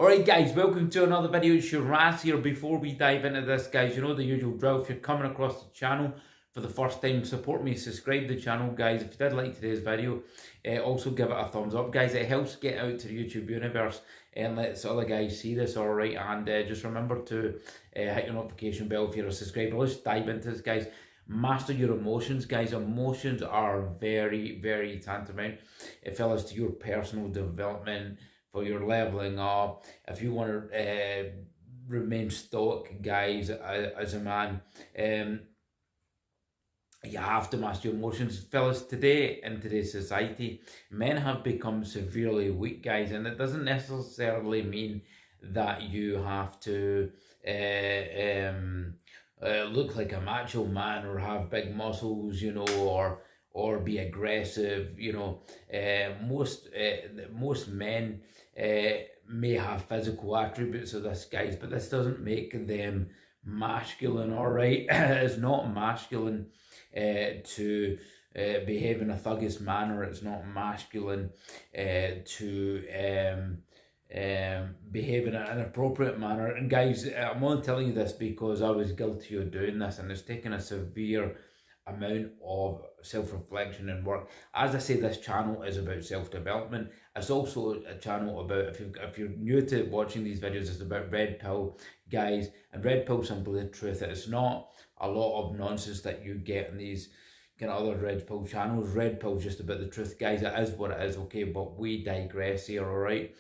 Alright guys, welcome to another video. It's your Raz here. Before we dive into this, guys, you know the usual drill. If you're coming across the channel for the first time, support me, subscribe to the channel, guys. If you did like today's video, also give it a thumbs up, guys. It helps get out to the YouTube universe and lets other guys see this, alright? And just remember to hit your notification bell if you're a subscriber. Let's dive into this, guys. Master your emotions, guys. Emotions are very, very tantamount, fellas, to your personal development, for your leveling up. If you want to remain stoic, guys, as a man, you have to master your emotions, fellas. Today, in today's society, men have become severely weak, guys, and it doesn't necessarily mean that you have to look like a macho man or have big muscles, you know, or be aggressive, you know. Most men may have physical attributes of this, guys, but this doesn't make them masculine, all right? It's not masculine to behave in a thuggish manner. It's not masculine to behave in an inappropriate manner. And guys, I'm only telling you this because I was guilty of doing this, and it's taken a severe amount of self-reflection and work. As I say, this channel is about self-development. It's also a channel about, if you're new to watching these videos, it's about red pill, guys. And red pill, simply the truth. It's not a lot of nonsense that you get in these kind of other red pill channels. Red pill is just about the truth, guys. It is what it is, okay? But we digress here, all right?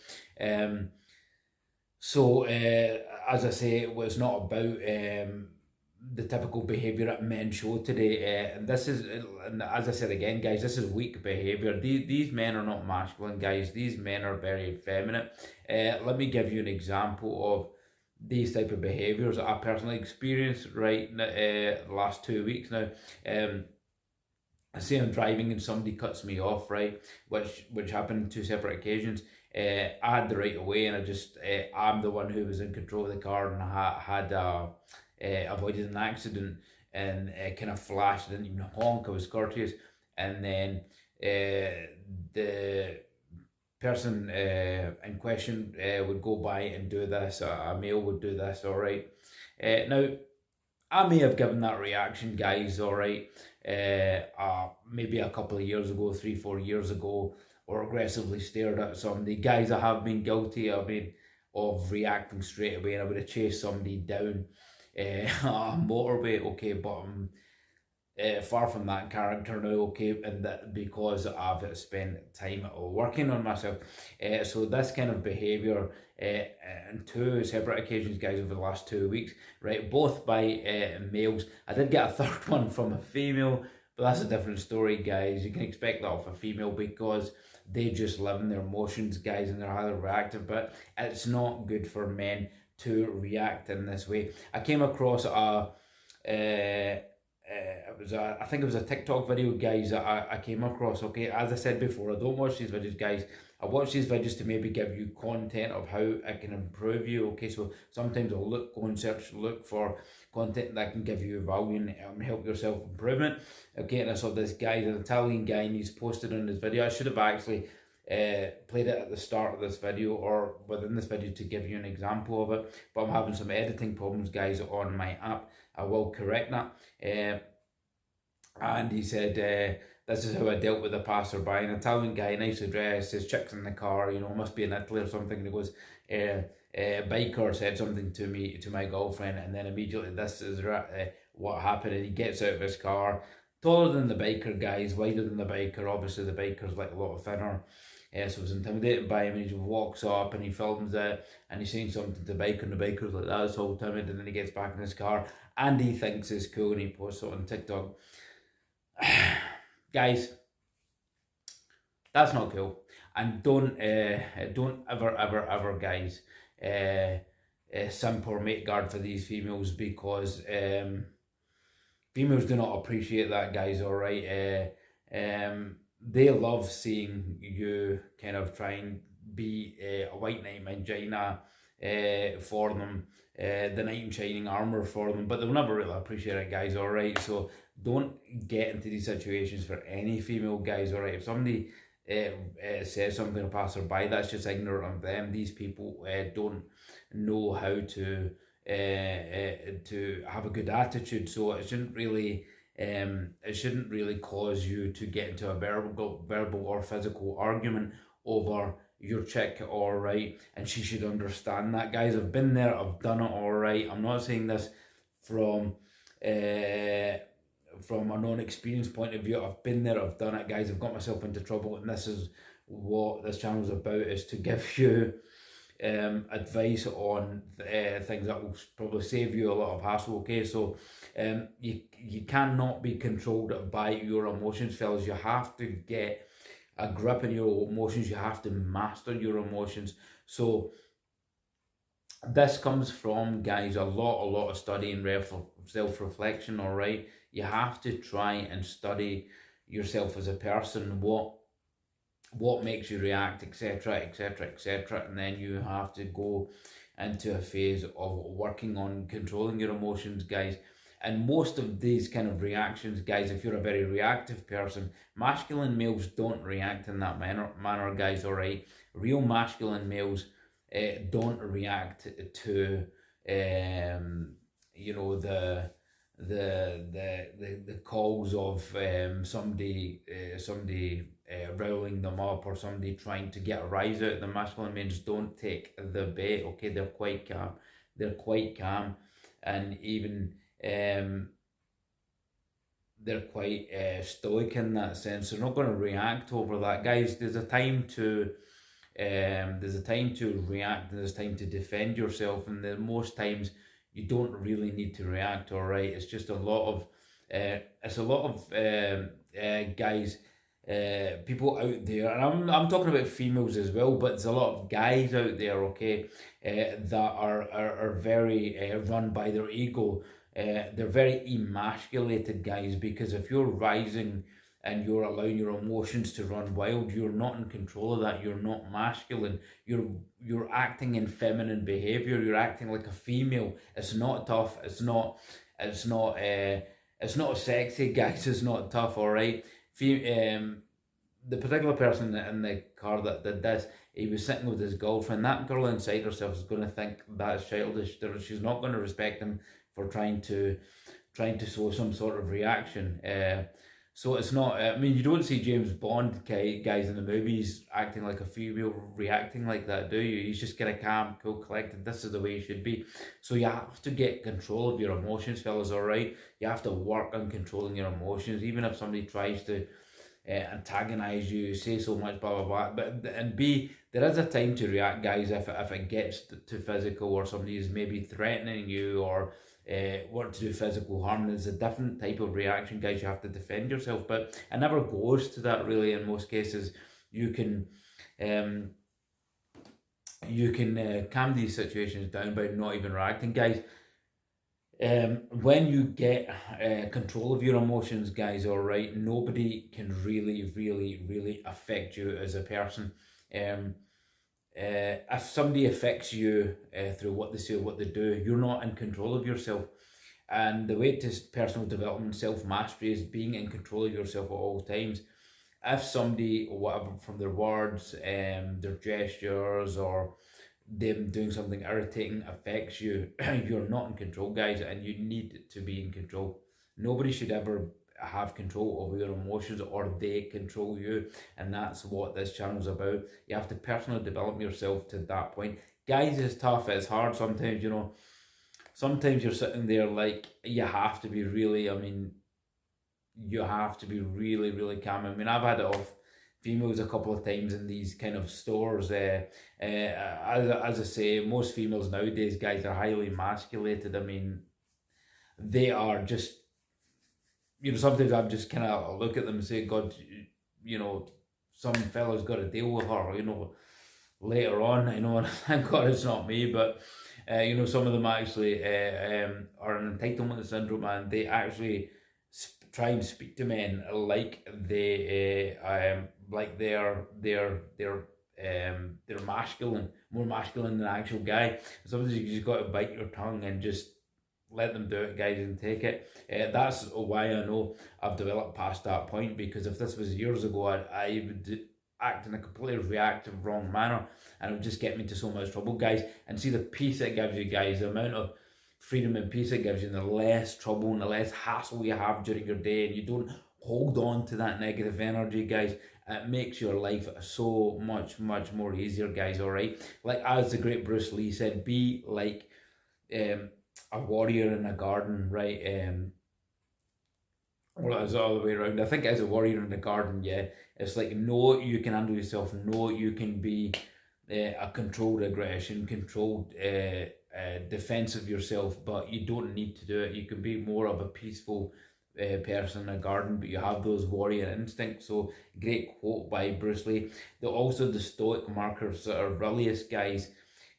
So as I say, it was not about the typical behaviour that men show today, and this is, and as I said again, guys, this is weak behaviour. These men are not masculine, guys. These men are very effeminate. Let me give you an example of these type of behaviours that I personally experienced, right, the last 2 weeks now. I say I'm driving and somebody cuts me off, right, which happened on 2 separate occasions. I had the right of way, and I'm the one who was in control of the car, and I had avoided an accident, and kind of flashed. I didn't even honk. I was courteous, and then the person in question would go by and do this. A male would do this, all right. Now, I may have given that reaction, guys, all right, maybe a couple of years ago, 3-4 years ago, or aggressively stared at somebody. Guys, I have been guilty of reacting straight away, and I would have chased somebody down a motorway, okay, but I'm far from that character now, okay, and that because I've spent time working on myself. So this kind of behaviour on 2 separate occasions, guys, over the last 2 weeks, right, both by males. I did get a third one from a female, but that's a different story, guys. You can expect that of a female because they just live in their emotions, guys, and they're highly reactive. But it's not good for men to react in this way. I came across I think it was a TikTok video, guys, that I came across, okay. As I said before, I don't watch these videos, guys. I watch these videos to maybe give you content of how I can improve you, okay. So sometimes I'll look for content that can give you value and help your self-improvement, okay. And I saw this guy, an Italian guy, and he's posted on this video. I should have actually played it at the start of this video or within this video to give you an example of it, but I'm having some editing problems, guys, on my app. I will correct that. And he said, this is how I dealt with a passerby, an Italian guy, nicely dressed, his chicks in the car, you know, must be in Italy or something. And he goes, biker said something to me, to my girlfriend, and then immediately this is what happened. And he gets out of his car, taller than the biker, guys, wider than the biker. Obviously the biker's like a lot thinner. So I was intimidated by him, and he just walks up and he films it, and he's saying something to the biker, and the biker's like, that's all timid. And then he gets back in his car and he thinks it's cool, and he posts it on TikTok. Guys, that's not cool. And don't ever, guys, simp or make guard for these females, because females do not appreciate that, guys, all right. They love seeing you kind of try and be a white knight mangina for them, the knight in shining armor for them, but they'll never really appreciate it, guys, all right. So don't get into these situations for any female, guys, all right. If somebody says something to a passerby, that's just ignorant of them. These people don't know how to have a good attitude, so it shouldn't really cause you to get into a verbal or physical argument over your chick, all right. And she should understand that, guys. I've been there, I've done it, all right. I'm not saying this from from a non-experienced point of view. I've been there, I've done it, guys. I've got myself into trouble, and this is what this channel is about, is to give you advice on things that will probably save you a lot of hassle. Okay, so you cannot be controlled by your emotions, fellas. You have to get a grip on your emotions. You have to master your emotions. So this comes from, guys, a lot of study and self-reflection, all right. You have to try and study yourself as a person, what makes you react, etc, etc, etc, and then you have to go into a phase of working on controlling your emotions, guys. And most of these kind of reactions, guys, if you're a very reactive person, masculine males don't react in that manner, guys, all right. Real masculine males don't react to you know, the calls of somebody riling them up, or somebody trying to get a rise out of them. Masculine males don't take the bait. Okay, they're quite calm, and even they're quite stoic in that sense. They're not going to react over that, guys. There's a time to react, and there's time to defend yourself, and most times you don't really need to react, all right. It's just a lot of guys, people out there, and I'm talking about females as well, but there's a lot of guys out there, okay, that are very run by their ego. They're very emasculated, guys, because if you're rising and you're allowing your emotions to run wild, you're not in control of that. You're not masculine. You're acting in feminine behavior. You're acting like a female. It's not tough. It's not sexy, guys. It's not tough. All right. The particular person in the car that did this, he was sitting with his girlfriend. That girl inside herself is going to think that's childish. She's not going to respect him for trying to show some sort of reaction. So it's not, I mean, you don't see James Bond guys in the movies acting like a female, reacting like that, do you? He's just kind of calm, cool, collected. This is the way he should be. So you have to get control of your emotions, fellas, all right? You have to work on controlling your emotions, even if somebody tries to antagonize you, say so much, blah, blah, blah. There is a time to react, guys, if it gets too physical, or somebody is maybe threatening you, or want to do physical harm. There's a different type of reaction, guys. You have to defend yourself, but it never goes to that, really. In most cases, you can calm these situations down by not even reacting, guys. When you get control of your emotions, guys, all right, nobody can really affect you as a person. If somebody affects you through what they say or what they do, you're not in control of yourself. And the way to personal development, self-mastery, is being in control of yourself at all times. If somebody, or whatever, from their words, their gestures, or them doing something irritating affects you, you're not in control, guys, and you need to be in control. Nobody should ever have control over your emotions, or they control you, and that's what this channel's about. You have to personally develop yourself to that point, guys. It's tough, it's hard sometimes, you know. Sometimes you're sitting there like, you have to be really, I mean, you have to be really calm. I mean, I've had it off females a couple of times in these kind of stores. As I say, most females nowadays, guys, are highly emasculated. I mean, they are just, you know, sometimes I'm just kind of look at them and say, God, you know, some fella's got to deal with her, you know, later on, you know, and thank God it's not me. But you know, some of them actually are an entitlement syndrome, and they actually try and speak to men like they're masculine, more masculine than the actual guy. Sometimes you just got to bite your tongue and just let them do it, guys, and take it. That's why I know I've developed past that point, because if this was years ago, I would act in a completely reactive, wrong manner, and it would just get me into so much trouble, guys. And see the peace it gives you, guys, the amount of freedom and peace it gives you, and the less trouble and the less hassle you have during your day, and you don't hold on to that negative energy, guys. It makes your life so much more easier, guys. All right, like as the great Bruce Lee said, be like a warrior in a garden, right? Well, it's all the way around. I think as a warrior in the garden, yeah, it's like know you can handle yourself, know you can be a controlled aggression, controlled defense of yourself, but you don't need to do it. You can be more of a peaceful person in a garden, but you have those warrior instincts. So, great quote by Bruce Lee. Also, the Stoic Marcus Aurelius, guys.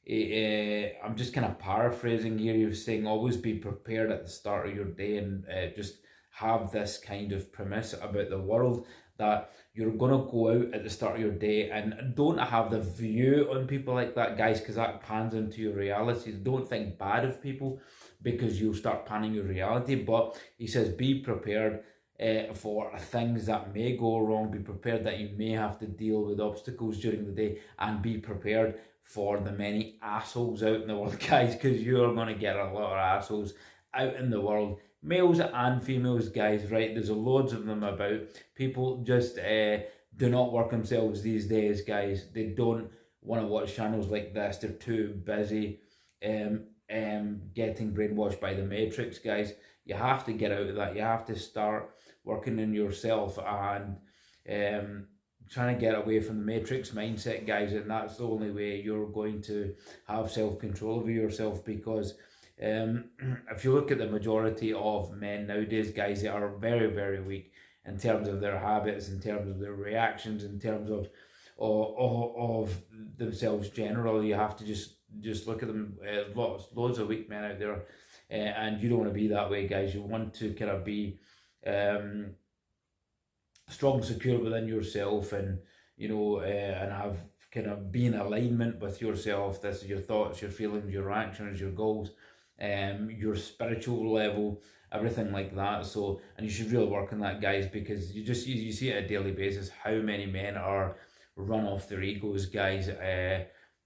I'm just kind of paraphrasing here. You're saying always be prepared at the start of your day, and just have this kind of premise about the world that you're going to go out at the start of your day, and don't have the view on people like that, guys, because that pans into your reality. Don't think bad of people, because you'll start panning your reality. But he says be prepared for things that may go wrong, be prepared that you may have to deal with obstacles during the day, and be prepared for the many assholes out in the world, guys, because you're going to get a lot of assholes out in the world, males and females, guys, right? There's loads of them about. People just do not work themselves these days, guys. They don't want to watch channels like this. They're too busy getting brainwashed by the Matrix, guys. You have to get out of that. You have to start working on yourself and trying to get away from the Matrix mindset, guys, and that's the only way you're going to have self-control over yourself. Because if you look at the majority of men nowadays, guys, they are very weak in terms of their habits, in terms of their reactions, in terms of themselves generally. You have to just look at them. Loads of weak men out there, and you don't want to be that way, guys. You want to kind of be strong, secure within yourself, and and have kind of be in alignment with yourself. This is your thoughts, your feelings, your actions, your goals, your spiritual level, everything like that. So, and you should really work on that, guys, because you see it on a daily basis how many men are run off their egos, guys.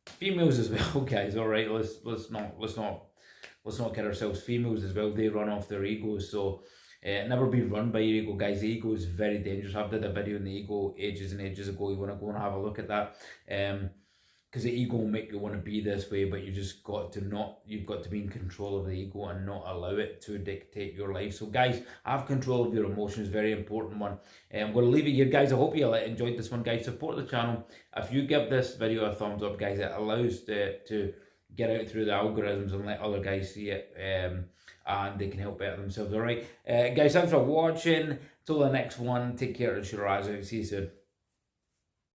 Females as well, guys. All right, let's not kid ourselves. Females as well, they run off their egos. So never be run by your ego, guys. The ego is very dangerous. I did a video on the ego ages and ages ago. You want to go and have a look at that. Because the ego will make you want to be this way, but you've got to be in control of the ego and not allow it to dictate your life. So, guys, have control of your emotions, very important one. I'm going to leave it here, guys. I hope you enjoyed this one, guys. Support the channel. If you give this video a thumbs up, guys, it allows to get out through the algorithms and let other guys see it, and they can help better themselves. All right, guys, thanks for watching. Till the next one, take care of your eyes. See you soon.